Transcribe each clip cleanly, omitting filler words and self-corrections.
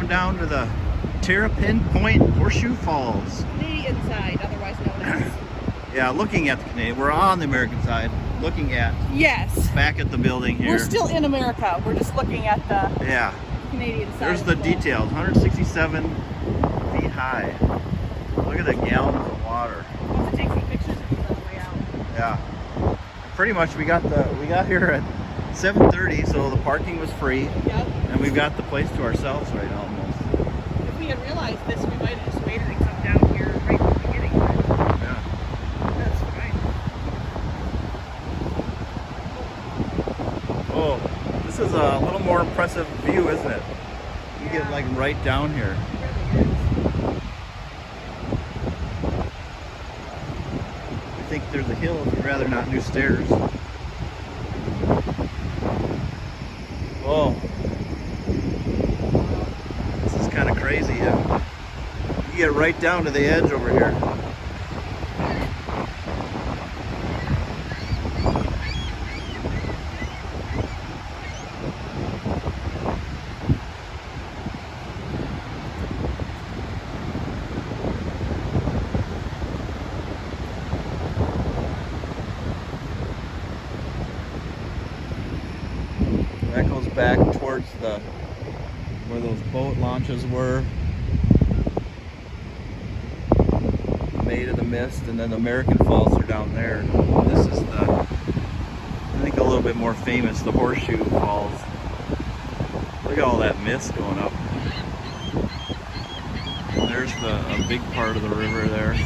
down to the Terrapin Point Horseshoe Falls. Canadian side, otherwise known as. Yeah, looking at the Canadian. We're on the American side, looking at Yes. back at the building here. We're still in America. We're just looking at the Canadian side. There's the details. 167 feet high. Look at the gallons of water. We'll have to take some pictures of these on the way out. Yeah. Pretty much we got here at 7:30, so the parking was free. Yep. And we've got the place to ourselves right now almost. If we had realized this, we might have just waited and come down here right from the beginning. Yeah. That's fine. Oh, this is a little more impressive view, isn't it? You get like right down here. It really is. I think there's a hill if you'd rather not do stairs. Oh, this is kind of crazy. You get right down to the edge over here. That goes back towards where those boat launches were, made of the mist, and then the American Falls are down there. And this is I think a little bit more famous, the Horseshoe Falls. Look at all that mist going up. And there's a big part of the river there.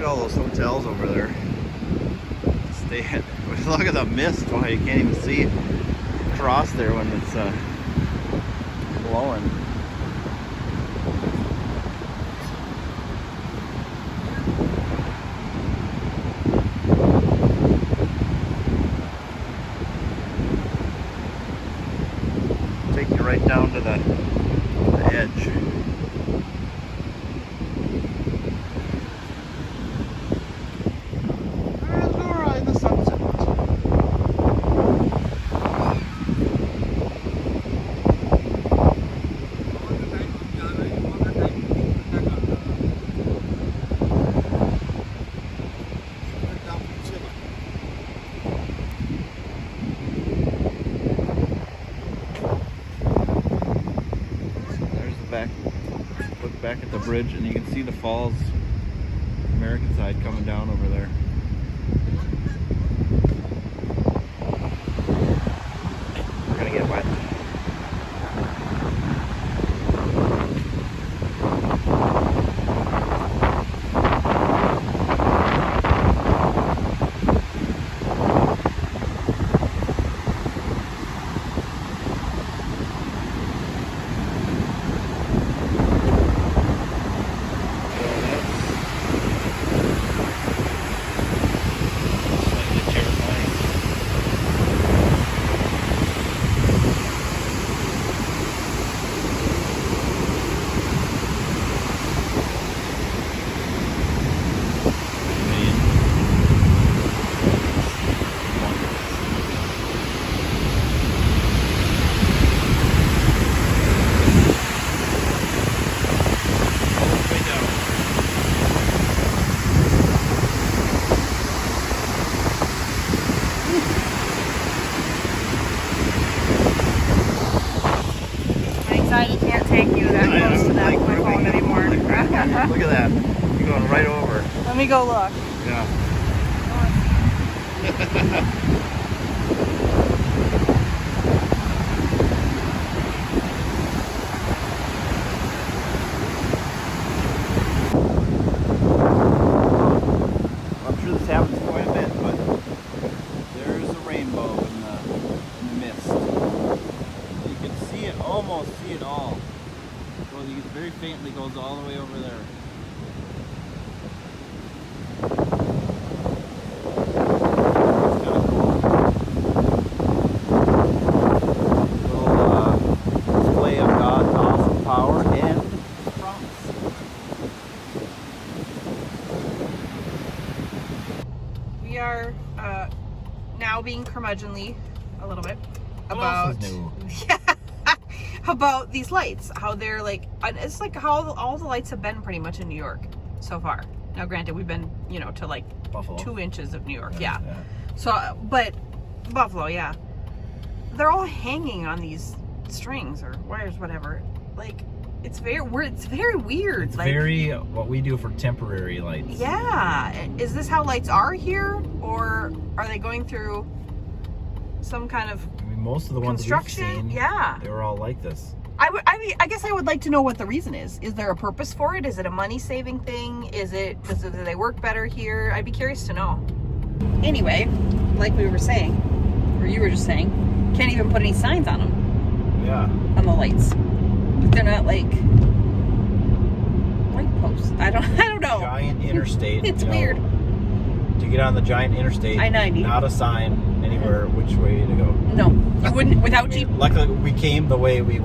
All those hotels over there. Stay at. Look at the mist. Why you can't even see across there when it's blowing. Take you right down to the edge. Look back at the bridge and you can see the falls, American side, coming down over there. We're gonna get wet. Anxiety can't take you that close to that phone anymore. Look at that. You're going right over. Let me go look. Yeah. I'm sure this happens quite a bit, but there's a rainbow in the mist. You can see it, almost see it all. Well, you can very faintly goes all the way over there. curmudgeonly a little bit What about else is new? about these lights, how they're like, and it's like how all the lights have been pretty much in New York so far. Now granted, we've been, you know, to like Buffalo. 2 inches of New York. Yeah. So, but Buffalo, yeah, they're all hanging on these strings or wires, whatever. Like, it's very weird. It's very weird. It's like, very what we do for temporary lights. yeah. Is this how lights are here, or are they going through some kind of I mean, most of the ones we've construction? seen, Yeah. they were all like this. I guess I would like to know what the reason is. Is there a purpose for it? Is it a money-saving thing? Do they work better here? I'd be curious to know. Anyway, like we were saying, or you were just saying, can't even put any signs on them, Yeah. on the lights. They're not like light posts. I don't know. Giant interstate. It's you know, weird. To get on the giant interstate, I-90. not a sign anywhere which way to go. No, you wouldn't without Luckily, we came the way we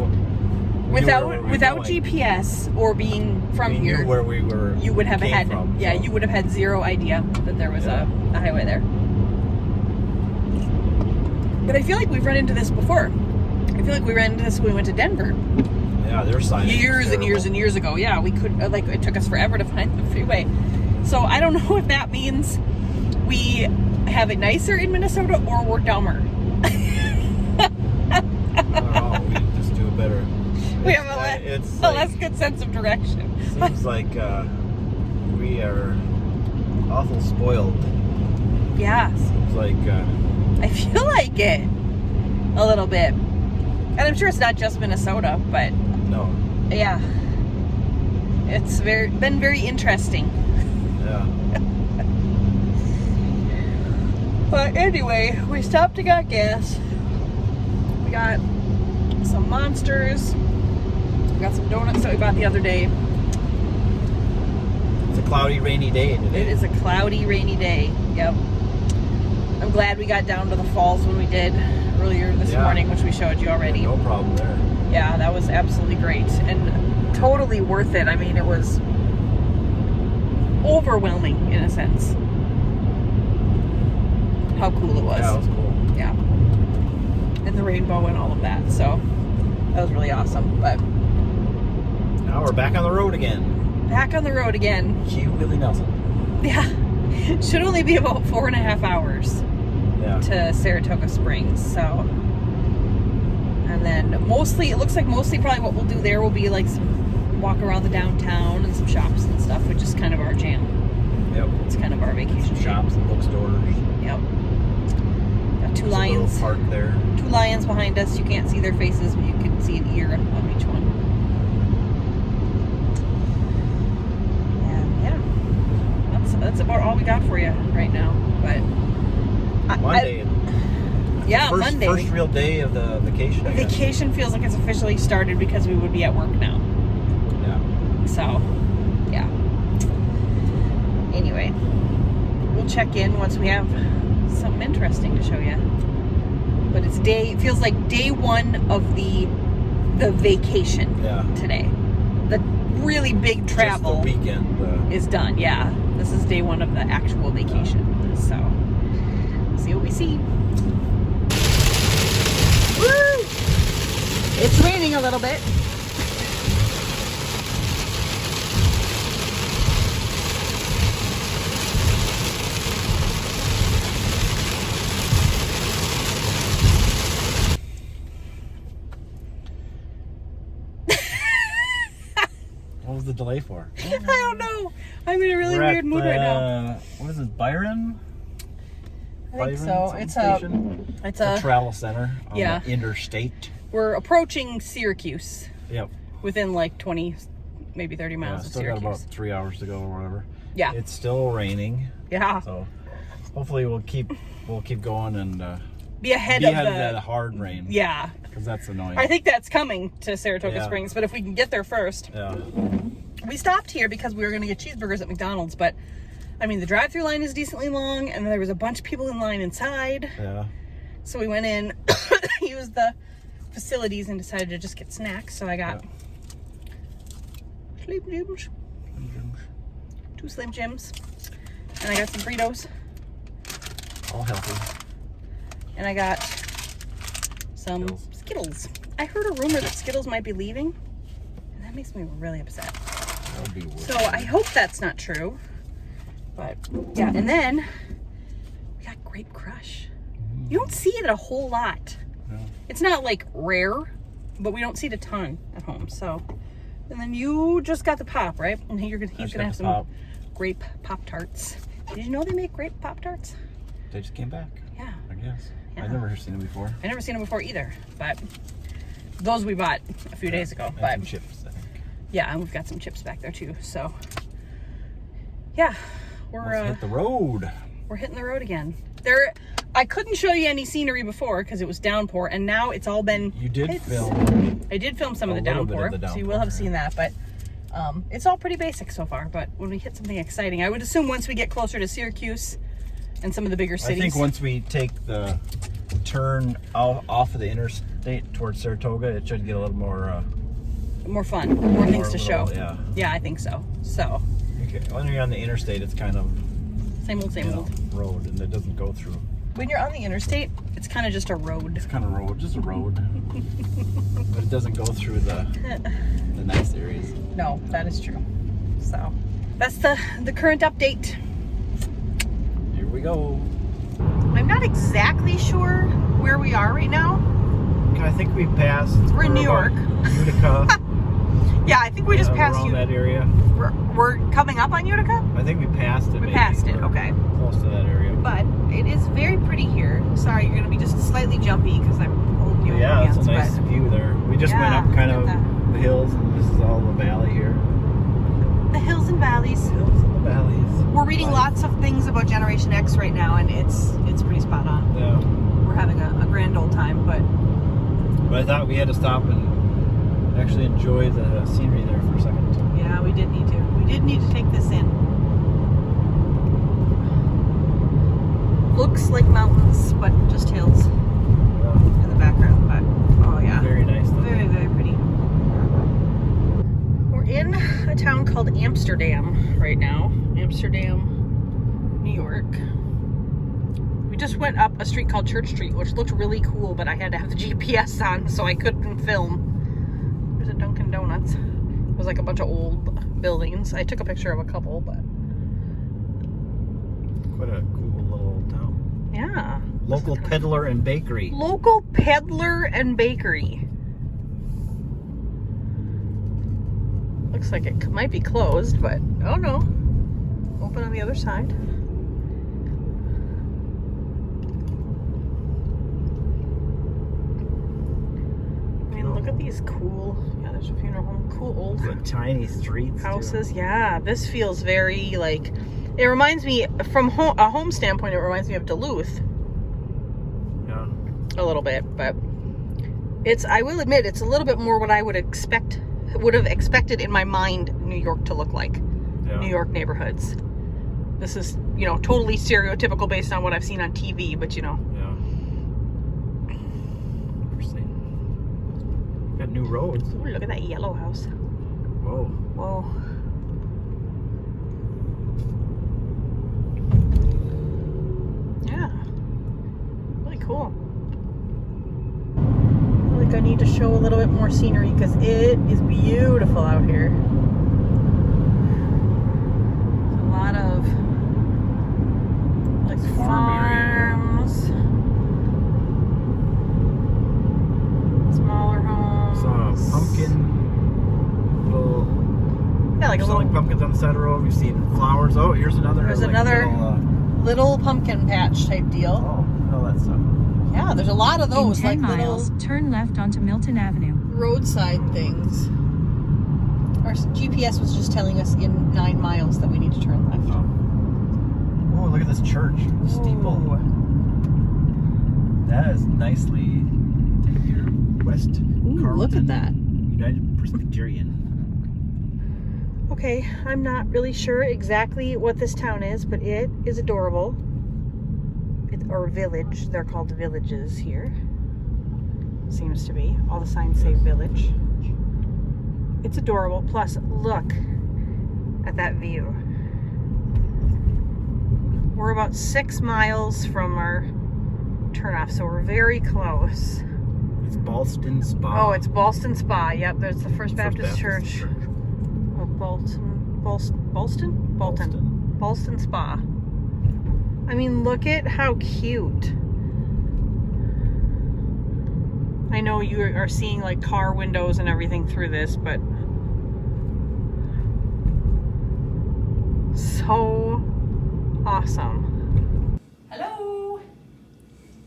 without going. GPS or being from we here. knew where we were. You would have came had, from, yeah, so. you would have had zero idea that there was Yeah. a highway there. But I feel like we've run into this before. I feel like we ran into this when we went to Denver Yeah, there's signs. years and years and years ago. Yeah, we could, like, it took us forever to find the freeway. So I don't know if that means we have it nicer in Minnesota or we're dumber. Oh, we just do better. We have a less good sense of direction. Seems like we are awful spoiled. Yeah. Seems like I feel like it a little bit. And I'm sure it's not just Minnesota, but no. yeah. It's been very interesting. Yeah. But anyway, we stopped and got gas. We got some Monsters. We got some donuts that we bought the other day. It's a cloudy, rainy day today. It is a cloudy, rainy day. Yep. I'm glad we got down to the falls when we did earlier this morning, which we showed you already. No problem there. Yeah, that was absolutely great and totally worth it. I mean, it was overwhelming in a sense. How cool it was. Yeah, it was cool. Yeah. And the rainbow and all of that. So that was really awesome. But Now we're back on the road again. back on the road again. Cue Willie Nelson. Yeah. Should only be about 4.5 hours Yeah. to Saratoga Springs. So, and then it looks like mostly probably what we'll do there will be like some walk around the downtown and some shops and stuff, which is kind of our jam. Yep. It's kind of our vacation jam. Shops and bookstores. Yep. Got two There's a lions. little park there. Two lions behind us. You can't see their faces, but you can see an ear of each one. And yeah, that's about all we got for you right now. But Monday. Monday. First real day of the vacation. I guess. Vacation feels like it's officially started because we would be at work now. Yeah. So, yeah. Anyway, we'll check in once we have something interesting to show you. But it feels like day one of the vacation today. The really big travel Just the weekend is done. Yeah, this is day one of the actual vacation. So, we'll see what we see. Woo! It's raining a little bit. What was the delay for? I don't know. I'm in a really weird mood right now. What is this, Byron? I think so. It's a travel center on Yeah. the interstate. We're approaching Syracuse Yep. within like 20, maybe 30 miles of Still Syracuse. got about 3 hours to go or whatever. Yeah. It's still raining, Yeah. so hopefully we'll keep going and Be ahead be of ahead of the that hard rain. Yeah. Because that's annoying. I think that's coming to Saratoga Yeah. Springs, but if we can get there first. Yeah. We stopped here because we were going to get cheeseburgers at McDonald's, but I mean, the drive-through line is decently long, and there was a bunch of people in line inside. Yeah. So we went in, used the facilities, and decided to just get snacks. So I got Slim Jims, 2 Slim Jims, and I got some Fritos. All healthy. And I got some Skittles. I heard a rumor that Skittles might be leaving, and that makes me really upset. That would be weird. So I hope that's not true. But yeah, and then we got Grape Crush. You don't see it a whole lot. No. It's not like rare, but we don't see it a ton at home. So, and then you just got the pop, right? And he's gonna have some grape Pop-Tarts. Did you know they make grape Pop-Tarts? They just came back. Yeah. I guess. Yeah. I've never seen them before. I've never seen them before either, but those we bought a few days ago. And But some chips, I think. yeah, and we've got some chips back there too. So yeah, Let's hit the road. we're hitting the road again. I couldn't show you any scenery before because it was downpour, and now it's all been. You did film. I did film some of the little bit downpour, of the so you downpour, will have seen that. But it's all pretty basic so far. But when we hit something exciting, I would assume once we get closer to Syracuse and some of the bigger cities. I think once we take the turn off of the interstate towards Saratoga, it should get a little more fun, more things to show. Yeah. Yeah, I think so. So Okay. When you're on the interstate, it's kind of same old. road, and it doesn't go through. When you're on the interstate, it's kind of just a road. It's kind of road, just a road, but it doesn't go through the nice areas. No, that is true. So that's the current update. Here we go. I'm not exactly sure where we are right now. I think we passed. We're in New York. Utica. Yeah, I think we just passed around that area. We're coming up on Utica? I think we passed it. We passed it, We're okay. Close to that area. But it is very pretty here. Sorry, you're going to be just slightly jumpy because I'm holding you over Yeah, hands, it's a nice view there. We just went Yeah, up kind of look at the hills, and this is all the valley here. The hills and valleys. Hills and the valleys. We're reading lots of things about Generation X right now, and it's pretty spot on. Yeah. We're having a grand old time, but I thought we had to stop and actually enjoy the scenery there for a second. yeah, we did need to. We did need to take this in. Looks like mountains, but just hills in the background. But oh yeah, Very nice. Though. very, very pretty. We're in a town called Amsterdam right now. Amsterdam, New York. We just went up a street called Church Street, which looked really cool, but I had to have the GPS on, so I couldn't film. There's a Dunkin' Donuts. It was like a bunch of old buildings. I took a picture of a couple, but What a cool little town. yeah. Local peddler and bakery. Local peddler and bakery. Looks like it might be closed, but oh no. Open on the other side. I mean, look at these cool, yeah, there's a funeral home, cool old The tiny streets. houses. Too. Yeah, this feels very like, it reminds me, from a home standpoint, it reminds me of Duluth. Yeah. A little bit, but I will admit, it's a little bit more what I would have expected in my mind New York to look like. Yeah. New York neighborhoods. This is, totally stereotypical based on what I've seen on TV, but Yeah. Interesting. Got new roads. ooh, look at that yellow house. Whoa. Whoa. Yeah. Really cool. I feel like I need to show a little bit more scenery because it is beautiful out here. There's a lot of like farms, smaller homes. Saw a pumpkin. Little. Yeah, like a selling little pumpkins on the side of the road. We've seen flowers. Oh, here's another. There's another- Little, little pumpkin patch type deal. all that stuff. Yeah, there's a lot of those, In 10 like miles, little turn left onto Milton Avenue. roadside things. Our GPS was just telling us in 9 miles that we need to turn left. Oh, look at this church steeple. That is nicely taken here. West Ooh, look at Carleton that. United Presbyterian. Okay, I'm not really sure exactly what this town is, but it is adorable. Or village. They're called villages here. Seems to be. All the signs say village. It's adorable. Plus, look at that view. We're about 6 miles from our turnoff, so we're very close. It's Ballston Spa. Oh, it's Ballston Spa. Yep, there's the First Baptist Church of Ballston Spa. I mean, look at how cute. I know you are seeing like car windows and everything through this, but so awesome. Hello.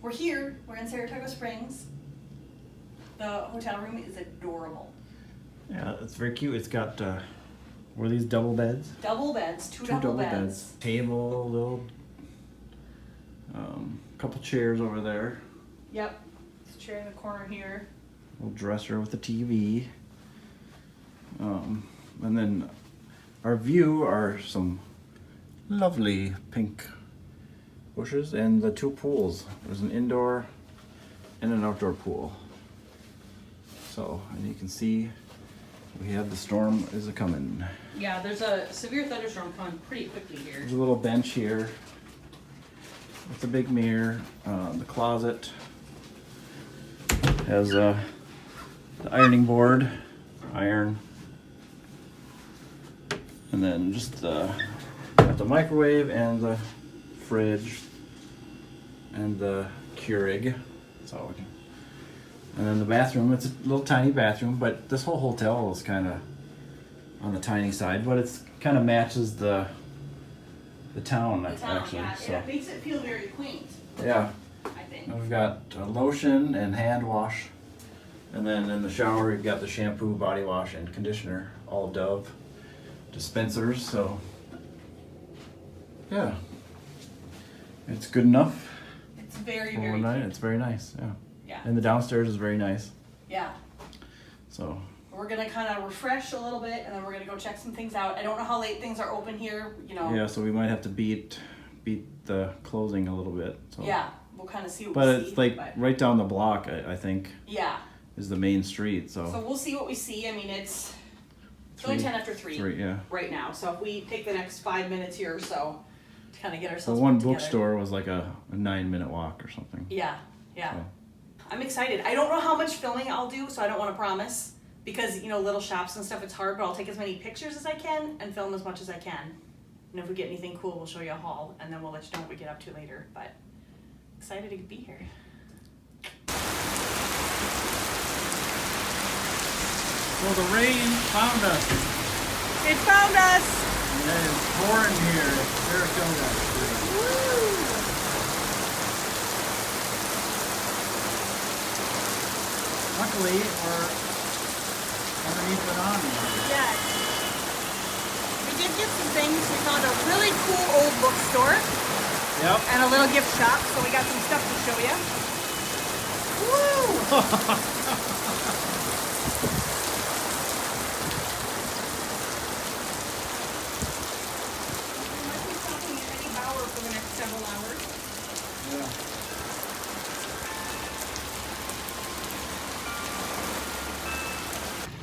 We're here. We're in Saratoga Springs. The hotel room is adorable. Yeah, it's very cute. It's got were these double beds? Double beds, two double beds. Table, little couple chairs over there. Yep. There's a chair in the corner here. Little dresser with a TV. And then our view are some lovely pink bushes and the two pools. There's an indoor and an outdoor pool. So, and you can see we have the storm is a-coming. Yeah, there's a severe thunderstorm coming pretty quickly here. There's a little bench here with a big mirror. The closet has the ironing board, iron, and then just got the microwave and the fridge and the Keurig. So we can. And then the bathroom, it's a little tiny bathroom, but this whole hotel is kind of on the tiny side, but it's kind of matches the town, actually. Yeah, so. it makes it feel very quaint. Yeah. I think. And we've got lotion and hand wash. And then in the shower, we've got the shampoo, body wash, and conditioner, all Dove dispensers. So, yeah. It's good enough. It's very, for very one night. cute. It's very nice, yeah. Yeah. And the downstairs is very nice. Yeah. So. We're gonna kind of refresh a little bit, and then we're gonna go check some things out. I don't know how late things are open here, you know. Yeah, so we might have to beat the closing a little bit. So. Yeah, we'll kind of see what but we see. It's like right down the block, I think. Yeah. Is the main street, so. So we'll see what we see. I mean, it's only 10 after 3 yeah. right now. So if we take the next 5 minutes here or so to kind of get ourselves The one put together. bookstore was like a 9-minute walk or something. Yeah, yeah. So. I'm excited. I don't know how much filming I'll do, so I don't want to promise. Because, you know, little shops and stuff, it's hard, but I'll take as many pictures as I can and film as much as I can. And if we get anything cool, we'll show you a haul, and then we'll let you know what we get up to later. But excited to be here. So the rain found us. It found us! And it is pouring here at Saratoga Springs. Woo! Luckily, we're underneath an awning. Yes. We did get some things. We found a really cool old bookstore. Yep. And a little gift shop, so we got some stuff to show you. Woo!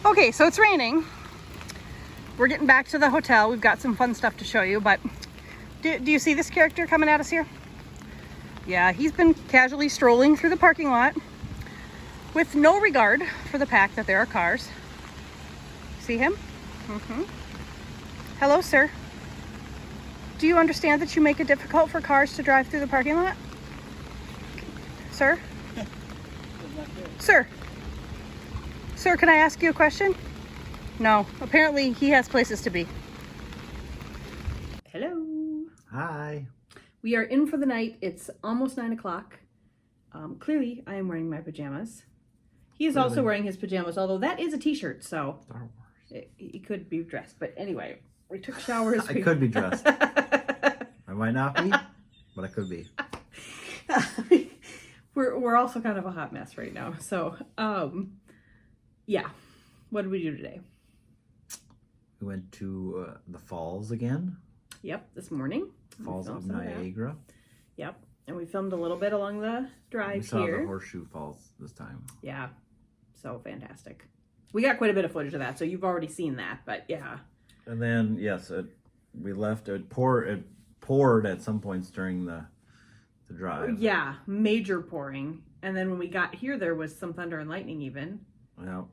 Okay, so it's raining. We're getting back to the hotel. We've got some fun stuff to show you, but do you see this character coming at us here? Yeah, he's been casually strolling through the parking lot with no regard for the fact that there are cars. See him? Mm-hmm. Hello, sir. Do you understand that you make it difficult for cars to drive through the parking lot? Sir? Sir? Sir, can I ask you a question? No. Apparently, he has places to be. Hello. Hi. We are in for the night. It's almost 9 o'clock. Clearly, I am wearing my pajamas. He is also wearing his pajamas, although that is a t-shirt, so Star Wars. He could be dressed. But anyway, we took showers. I could be dressed. I might not be, but I could be. We're also kind of a hot mess right now. So, yeah. What did we do today? We went to the falls again. Yep, this morning. Falls of Niagara. Yep, and we filmed a little bit along the drive we saw here. the horseshoe falls this time. Yeah, so fantastic. We got quite a bit of footage of that, so you've already seen that, but yeah. And then, yes, we left. It poured at some points during the the drive. Yeah, major pouring. And then when we got here, there was some thunder and lightning even. Yeah.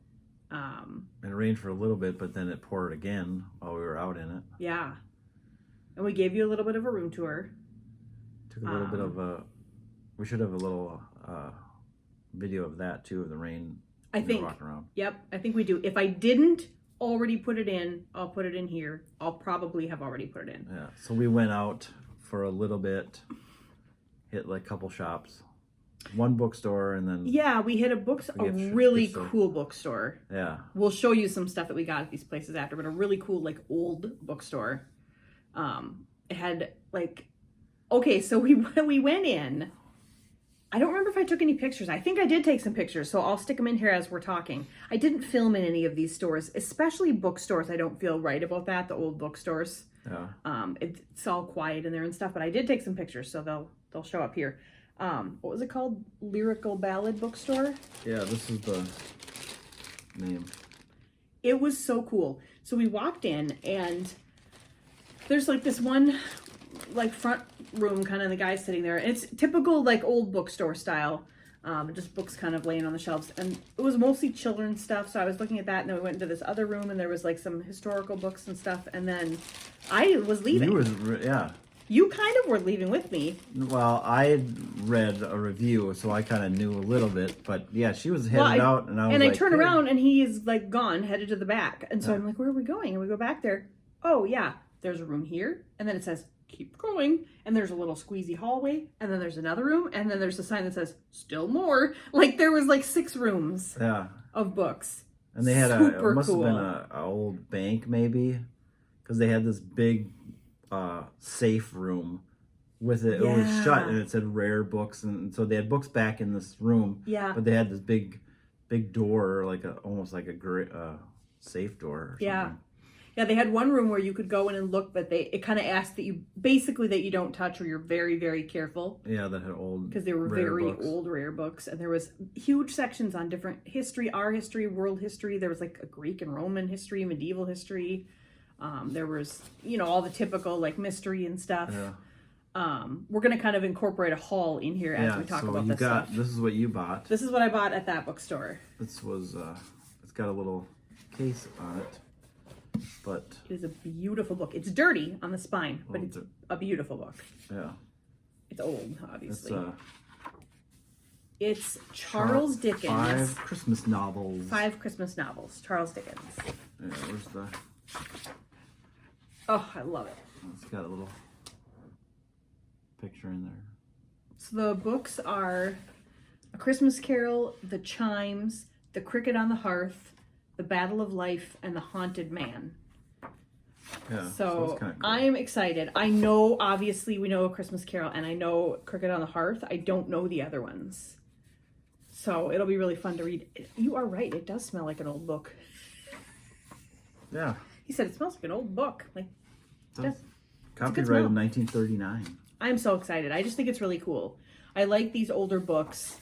And it rained for a little bit, but then it poured again while we were out in it. Yeah. And we gave you a little bit of a room tour. Took a little bit of a... We should have a little video of that, too, of the rain. I think. Walking around. Yep, I think we do. If I didn't already put it in, I'll put it in here. I'll probably have already put it in. Yeah, so we went out for a little bit, hit like a couple shops. One bookstore, and then... Yeah, we hit a really cool bookstore. Yeah. We'll show you some stuff that we got at these places after, but a really cool, like, old bookstore. It had, like... Okay, so we went in. I don't remember if I took any pictures. I think I did take some pictures, so I'll stick them in here as we're talking. I didn't film in any of these stores, especially bookstores. I don't feel right about that, the old bookstores. Yeah. It's all quiet in there and stuff, but I did take some pictures, so they'll show up here. What was it called? Lyrical Ballad Bookstore? Yeah, this is the name. It was so cool. So we walked in, and there's like this one like front room, kind of the guy sitting there. And it's typical like old bookstore style. Just books kind of laying on the shelves. And it was mostly children's stuff. So I was looking at that, and then we went into this other room, and there was like some historical books and stuff. And then I was leaving. Yeah. You kind of were leaving with me. Well, I had read a review, so I kind of knew a little bit. But yeah, she was headed out, and I was and like... I turn around, and he is like gone, headed to the back. And so I'm like, where are we going? And we go back there. Oh, yeah, there's a room here. And then it says, keep going. And there's a little squeezy hallway. And then there's another room. And then there's a sign that says, still more. Like, there was like 6 rooms of books. And they had it must have been an old bank, maybe. Because they had this big... safe room with it. Yeah. It was shut, and it said rare books, and so they had books back in this room. Yeah. But they had this big door, like almost like a safe door. Or something. Yeah. They had one room where you could go in and look, but it kind of asked that you don't touch, or you're very, very careful. Yeah, that had old because they were very old rare books, and there was huge sections on different history, our history, world history. There was like a Greek and Roman history, medieval history. There was, all the typical like mystery and stuff. Yeah. We're going to kind of incorporate a haul in here as we talk about this stuff. This is what you bought. This is what I bought at that bookstore. This was, it's got a little case on it, but... It is a beautiful book. It's dirty on the spine, but it's a beautiful book. Yeah. It's old, obviously. It's Charles Dickens. 5 Christmas novels. 5 Christmas novels. Charles Dickens. Yeah, where's the... Oh, I love it. It's got a little picture in there. So the books are A Christmas Carol, The Chimes, The Cricket on the Hearth, The Battle of Life, and The Haunted Man. Yeah, so it's kind of cool. I'm excited. I know, obviously, we know A Christmas Carol, and I know Cricket on the Hearth. I don't know the other ones. So it'll be really fun to read. You are right. It does smell like an old book. Yeah. He said it smells like an old book. Like, copyright in 1939. I'm so excited. I just think it's really cool. I like these older books.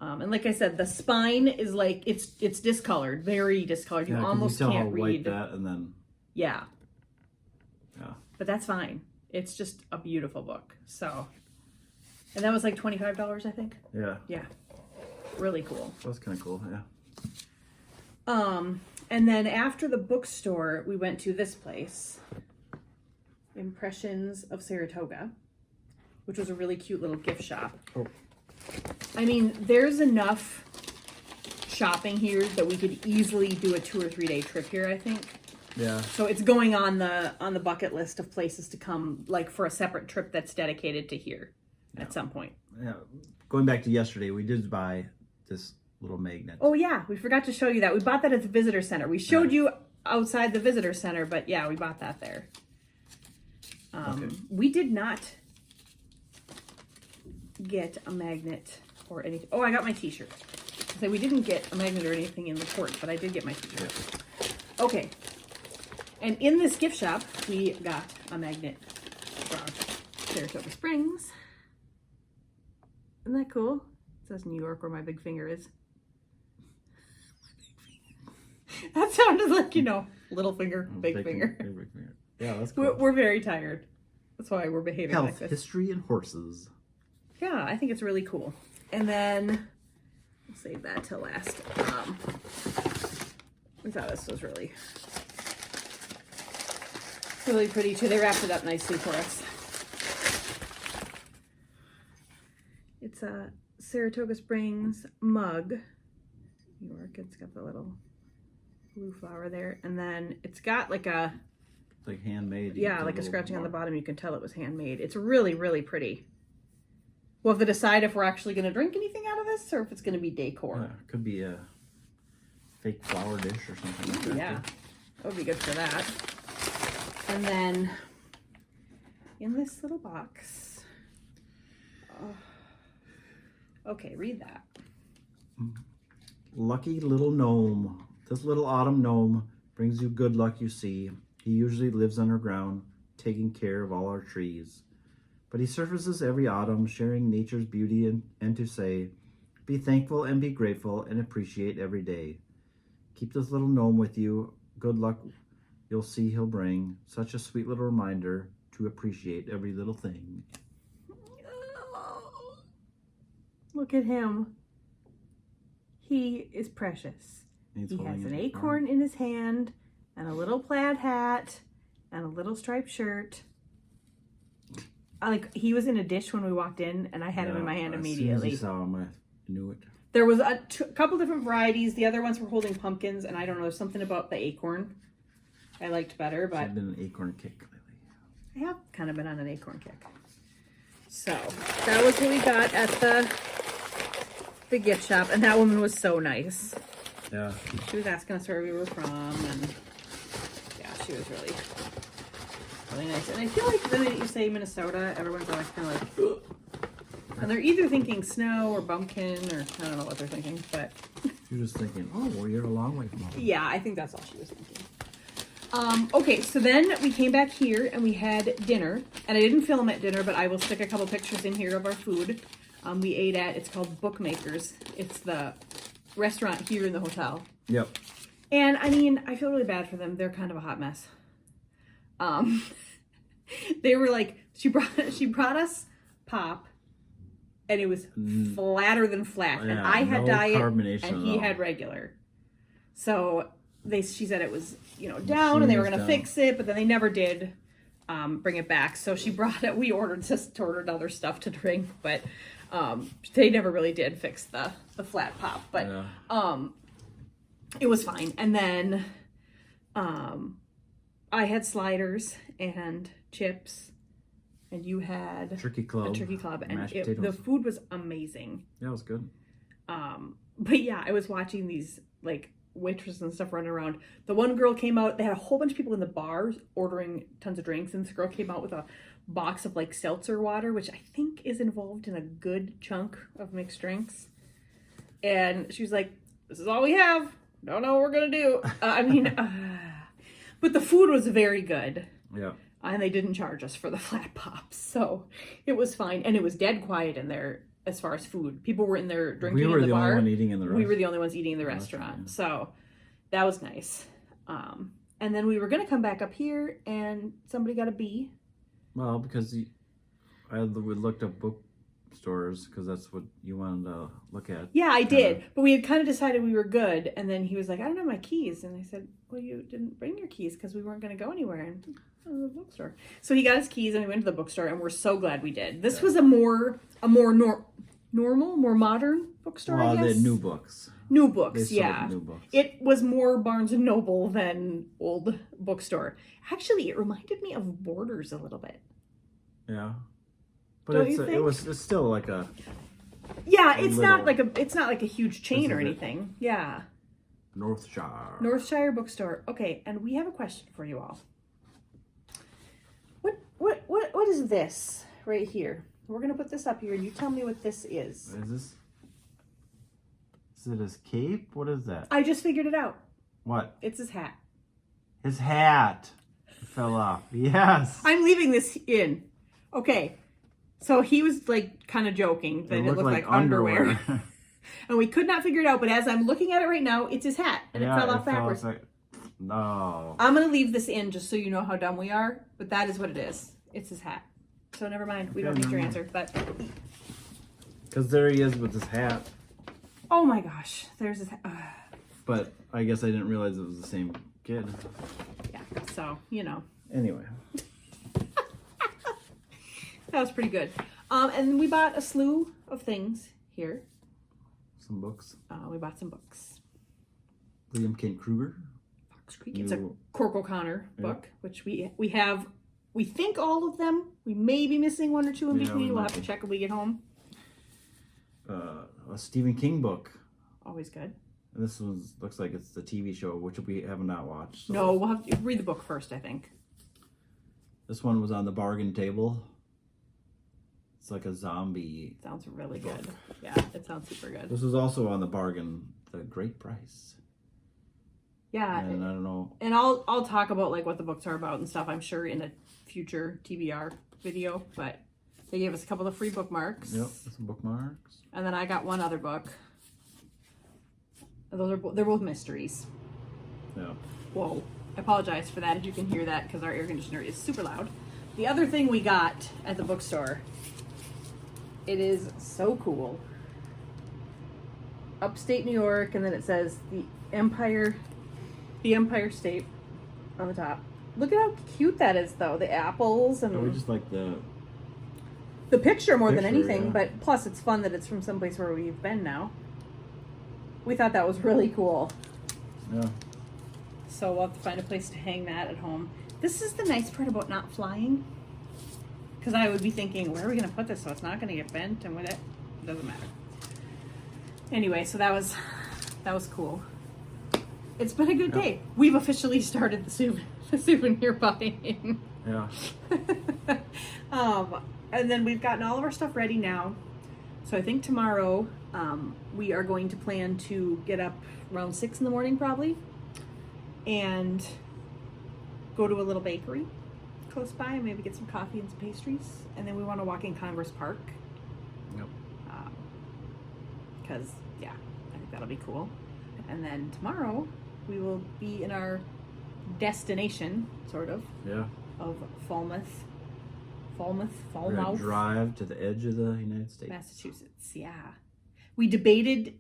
And like I said, the spine is like, it's discolored, very discolored. You almost can't read. That and then... Yeah. Yeah. But that's fine. It's just a beautiful book. So, and that was like $25, I think. Yeah. Yeah. Really cool. That was kind of cool, yeah. And then after the bookstore, we went to this place, Impressions of Saratoga, which was a really cute little gift shop. Oh. I mean, there's enough shopping here that we could easily do a 2 or 3 day trip here, I think. Yeah. So it's going on the bucket list of places to come, like for a separate trip that's dedicated to here at some point. Yeah. Going back to yesterday, we did buy this little magnet. Oh yeah, we forgot to show you that. We bought that at the visitor center. We showed you outside the visitor center, but yeah, we bought that there. Okay. We did not get a magnet or anything. Oh, I got my t-shirt. So we didn't get a magnet or anything in the port, but I did get my t-shirt. Yeah. Okay. And in this gift shop, we got a magnet from Saratoga Springs. Isn't that cool? It says New York where my big finger is. That sounded like, little finger, big finger. Big finger. Yeah, that's cool. We're very tired. That's why we're behaving Health, like this. history, and horses. yeah, I think it's really cool. And then I'll save that till last. We thought this was really pretty too. They wrapped it up nicely for us. It's a Saratoga Springs mug, New York. It's got the little blue flower there, and then it's got like a handmade. Yeah, like a scratching on the bottom. You can tell it was handmade. It's really pretty. We'll have to decide if we're actually going to drink anything out of this or if it's going to be decor. Yeah, it could be a fake flower dish or something like that. Yeah, that would be good for that. And then in this little box, okay, read that. Lucky little gnome. This little autumn gnome brings you good luck, you see. He usually lives underground, taking care of all our trees. But he surfaces every autumn, sharing nature's beauty and to say, be thankful and be grateful and appreciate every day. Keep this little gnome with you. Good luck you'll see he'll bring. Such a sweet little reminder to appreciate every little thing. Look at him. He is precious. He has an acorn in his hand and a little plaid hat and a little striped shirt. Like, he was in a dish when we walked in, and I had him in my hand immediately. As soon as I saw him, I knew it. There was a couple different varieties. The other ones were holding pumpkins, and I don't know, there's something about the acorn I liked better, but I've been an acorn kick lately. I have kind of been on an acorn kick. So that was what we got at the gift shop, and that woman was so nice. Yeah. She was asking us where we were from, and yeah, she was really nice. And I feel like the minute you say Minnesota, everyone's always kind of like, ugh. And they're either thinking snow or bumpkin, or I don't know what they're thinking, but You're just thinking, oh, well, you're a long way from home. yeah, I think that's all she was thinking. Okay, so then we came back here and we had dinner, and I didn't film at dinner, but I will stick a couple pictures in here of our food. We ate at, it's called Bookmakers. It's the restaurant here in the hotel. Yep. And I mean, I feel really bad for them. They're kind of a hot mess. They were like, she brought us pop, and it was flatter than flat. Yeah, and I had no diet, carbonation and at he all. had regular. So she said it was, down, and they were going to fix it, but then they never did bring it back. So she brought it. We ordered other stuff to drink, but they never really did fix the flat pop. But Yeah. it was fine. And then I had sliders and chips, and you had Turkey club. a turkey club, and mashed the potatoes. food was amazing. Yeah, it was good. But yeah, I was watching these like waitresses and stuff running around. The one girl came out. They had a whole bunch of people in the bar ordering tons of drinks, and this girl came out with a box of like seltzer water, which I think is involved in a good chunk of mixed drinks. And she was like, "This is all we have. Don't know what we're gonna do." But the food was very good. Yeah. And they didn't charge us for the flat pops, so it was fine. And it was dead quiet in there as far as food. People were in there drinking in the bar. We were the only one eating in the restaurant. We were the only ones eating in the restaurant, Yeah. so that was nice. And then we were gonna come back up here, and somebody got a B. Well, because we looked up bookstores because that's what you wanted to look at. Yeah, I did, but we had kind of decided we were good. And then he was like, "I don't have my keys," and I said, "Well, you didn't bring your keys because we weren't going to go anywhere." And the bookstore. So he got his keys, and we went to the bookstore, and we're so glad we did. This was a more normal, more modern bookstore. Well, I guess. they had new books. New books, They sold yeah. new books. It was more Barnes and Noble than old bookstore. Actually, it reminded me of Borders a little bit. Yeah. But Don't you think? it's still like a Yeah, it's not little. like a huge chain or This is it. anything. Yeah. Northshire Bookstore. Okay, and we have a question for you all. What is this right here? We're gonna put this up here, and you tell me what this is. Is this? Is it his cape? What is that? I just figured it out. What? It's his hat. His hat fell off. Yes. I'm leaving this in. Okay. So he was like kind of joking that it looked like underwear. And we could not figure it out, but as I'm looking at it right now, it's his hat, and Yeah, it fell off backwards. No. I'm going to leave this in just so you know how dumb we are, but that is what it is. It's his hat. So never mind. We don't need your answer, but Because there he is with his hat. Oh my gosh, there's his. But I guess I didn't realize it was the same kid. Yeah, so, you know. Anyway. That was pretty good. And we bought a slew of things here. Some books. We bought some books. William Kent Kruger. Fox Creek. It's a Cork O'Connor book, which we have. We think all of them. We may be missing one or two in between. We'll have to check when we get home. A Stephen King book. Always good. And this one looks like it's the TV show, which we have not watched. So. No, we'll have to read the book first, I think. This one was on the bargain table. It's like a zombie. Sounds really book. good. Yeah, it sounds super good. This was also on the bargain, the great price. Yeah. And I don't know. And I'll talk about like what the books are about and stuff, I'm sure, in a future TBR video. But they gave us a couple of free bookmarks. Yep, some bookmarks. And then I got one other book. They're both mysteries. Yeah. Whoa. I apologize for that if you can hear that because our air conditioner is super loud. The other thing we got at the bookstore, it is so cool. Upstate New York, and then it says the Empire State on the top. Look at how cute that is, though. The apples and we just like the picture more than anything, yeah. but plus it's fun that it's from someplace where we've been now. We thought that was really cool. Yeah. So we'll have to find a place to hang that at home. This is the nice part about not flying. Because I would be thinking, where are we going to put this so it's not going to get bent? And with it doesn't matter. Anyway, so that was cool. It's been a good day. We've officially started the souvenir buying. Yeah. And then we've gotten all of our stuff ready now. So I think tomorrow we are going to plan to get up around 6 in the morning probably and go to a little bakery close by and maybe get some coffee and some pastries. And then we want to walk in Congress Park. Yep. Because, yeah, I think that'll be cool. And then tomorrow we will be in our destination, sort of. Yeah. Of Falmouth. We're gonna drive to the edge of the United States. Massachusetts, yeah. We debated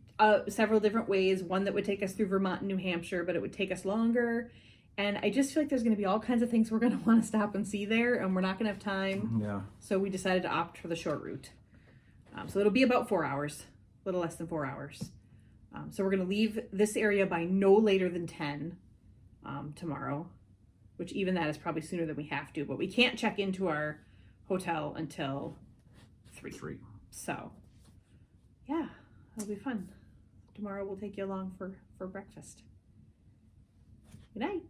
several different ways. One that would take us through Vermont and New Hampshire, but it would take us longer. And I just feel like there's going to be all kinds of things we're going to want to stop and see there, and we're not going to have time. Yeah. So we decided to opt for the short route. So it'll be about 4 hours, a little less than 4 hours. So we're going to leave this area by no later than 10 tomorrow, which even that is probably sooner than we have to, but we can't check into our hotel until 3. So, yeah, it'll be fun. Tomorrow we'll take you along for breakfast. Good night.